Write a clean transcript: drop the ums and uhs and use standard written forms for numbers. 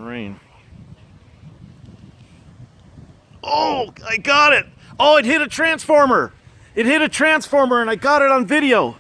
rain. Oh, I got it. Oh, it hit a transformer. It hit a transformer and I got it on video.